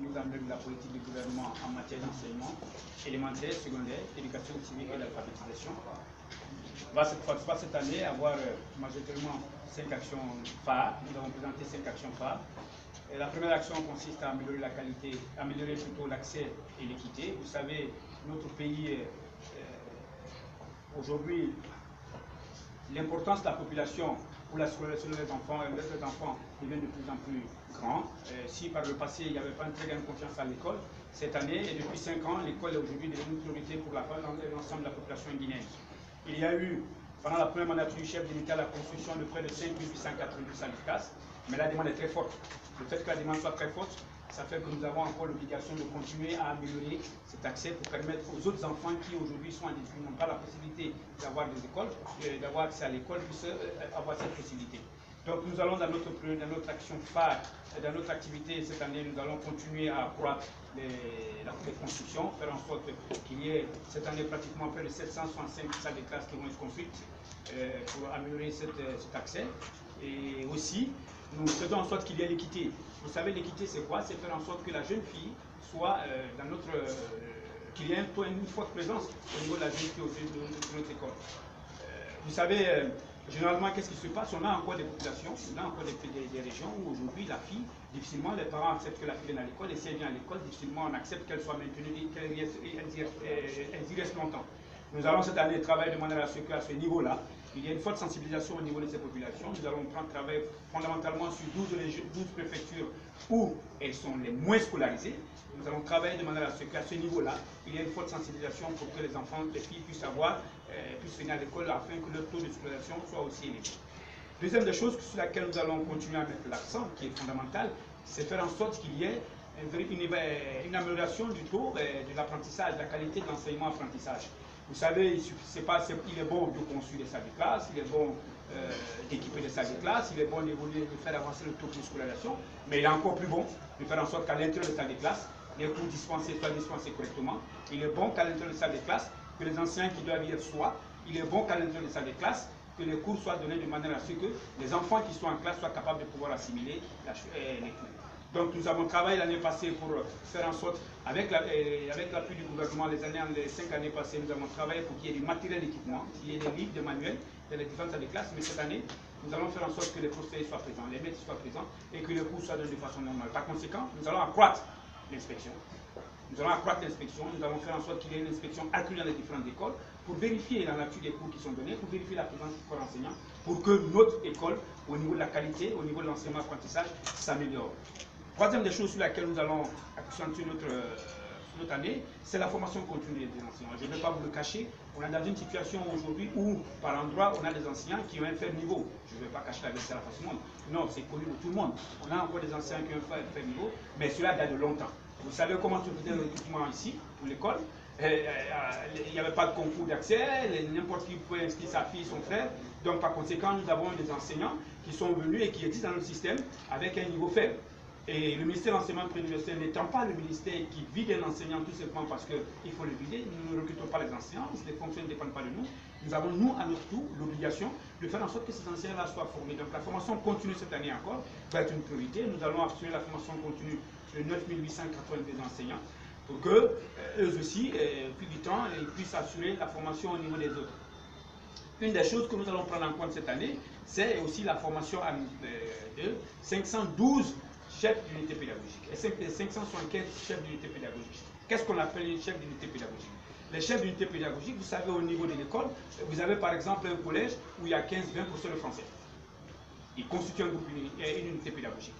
mise en œuvre de la politique du gouvernement en matière d'enseignement élémentaire, secondaire, éducation civique et l'alphabétisation. On va cette année avoir majoritairement 5 actions phares. Nous avons présenté 5 actions phares. Et la première action consiste à améliorer la qualité, améliorer plutôt l'accès et l'équité. Vous savez, notre pays, aujourd'hui, l'importance de la population pour la scolarisation des enfants devient de plus en plus grand. Si par le passé, il n'y avait pas une très grande confiance à l'école, cette année et depuis 5 ans, l'école est aujourd'hui devenue une priorité pour l'ensemble de la population guinéenne. Il y a eu, pendant la première mandature du chef de l'État, la construction de près de 5 882 salles de classe, mais la demande est très forte. Le fait que la demande soit très forte, ça fait que nous avons encore l'obligation de continuer à améliorer cet accès pour permettre aux autres enfants qui aujourd'hui sont en difficulté, n'ont pas la possibilité d'avoir des écoles, d'avoir accès à l'école, puissent avoir cette possibilité. Donc nous allons dans notre action phare, dans notre activité cette année, nous allons continuer à accroître les constructions, faire en sorte qu'il y ait cette année pratiquement près de 765 salles de classe qui vont être construites pour améliorer cet accès. Et aussi, nous faisons en sorte qu'il y ait l'équité. Vous savez, l'équité, c'est quoi? C'est faire en sorte que la jeune fille soit dans notre... qu'il y ait une forte présence au niveau de la jeune fille de notre école. Vous savez, généralement, qu'est-ce qui se passe? On a encore des populations, on a encore des régions où aujourd'hui, la fille, difficilement, les parents acceptent que la fille vienne à l'école, et si elle vient à l'école, difficilement, on accepte qu'elle soit maintenue et qu'elle y reste longtemps. Nous allons cette année travailler de manière à ce qu'à ce niveau-là, il y a une forte sensibilisation au niveau de ces populations. Nous allons travailler fondamentalement sur 12 préfectures où elles sont les moins scolarisées. Nous allons travailler de manière à ce qu'à ce niveau-là, il y ait une forte sensibilisation pour que les enfants, les filles puissent venir à l'école afin que leur taux de scolarisation soit aussi élevé. Deuxième des choses sur laquelle nous allons continuer à mettre l'accent, qui est fondamental, c'est faire en sorte qu'il y ait une amélioration du taux de l'apprentissage, de la qualité de l'enseignement-apprentissage. Vous savez, il est bon de construire des salles de classe, il est bon d'équiper des salles de classe, il est bon de faire avancer le taux de scolarisation, mais il est encore plus bon de faire en sorte qu'à l'intérieur des salles de classe, les cours dispensés soient dispensés correctement. Il est bon qu'à l'intérieur des salles de classe, que les enseignants qui doivent y être soient. Il est bon qu'à l'intérieur des salles de classe, que les cours soient donnés de manière à ce que les enfants qui sont en classe soient capables de pouvoir assimiler les cours. Donc nous avons travaillé l'année passée pour faire en sorte, avec l'appui du gouvernement, les 5 années passées, nous avons travaillé pour qu'il y ait du matériel d'équipement, qu'il y ait des livres, des manuels dans les différentes salles de classe, mais cette année, nous allons faire en sorte que les conseillers soient présents, les maîtres soient présents et que les cours soient donnés de façon normale. Par conséquent, nous allons accroître l'inspection. Nous allons accroître l'inspection, nous allons faire en sorte qu'il y ait une inspection accrue dans les différentes écoles pour vérifier la nature des cours qui sont donnés, pour vérifier la présence du corps enseignant, pour que notre école, au niveau de la qualité, au niveau de l'enseignement-apprentissage, s'améliore. Troisième des choses sur laquelle nous allons accentuer notre année, c'est la formation continue des enseignants. Je ne vais pas vous le cacher, on est dans une situation aujourd'hui où, par endroit, on a des enseignants qui ont un faible niveau. Je ne vais pas cacher la vérité à la face du monde. Non, c'est connu de tout le monde. On a encore des enseignants qui ont un faible niveau, mais cela date de longtemps. Vous savez comment se faisait le recrutement ici, pour l'école? Il n'y avait pas de concours d'accès, n'importe qui pouvait inscrire sa fille, son frère. Donc, par conséquent, nous avons des enseignants qui sont venus et qui existent dans notre système avec un niveau faible. Et le ministère de l'enseignement préuniversitaire n'étant pas le ministère qui vide un enseignant tout simplement parce qu'il faut le vider, nous ne recrutons pas les enseignants, les fonctions ne dépendent pas de nous. Nous avons, nous, à notre tour, l'obligation de faire en sorte que ces enseignants-là soient formés. Donc la formation continue cette année encore va être une priorité. Nous allons assurer la formation continue de 9 882 enseignants pour que eux aussi, plus du temps, ils puissent assurer la formation au niveau des autres. Une des choses que nous allons prendre en compte cette année, c'est aussi la formation de 512 chefs d'unité pédagogique et 575 chefs d'unité pédagogique. Qu'est-ce qu'on appelle les chefs d'unité pédagogique? Les chefs d'unité pédagogique, vous savez, au niveau de l'école, vous avez par exemple un collège où il y a 15-20% de français. Ils constituent une unité pédagogique.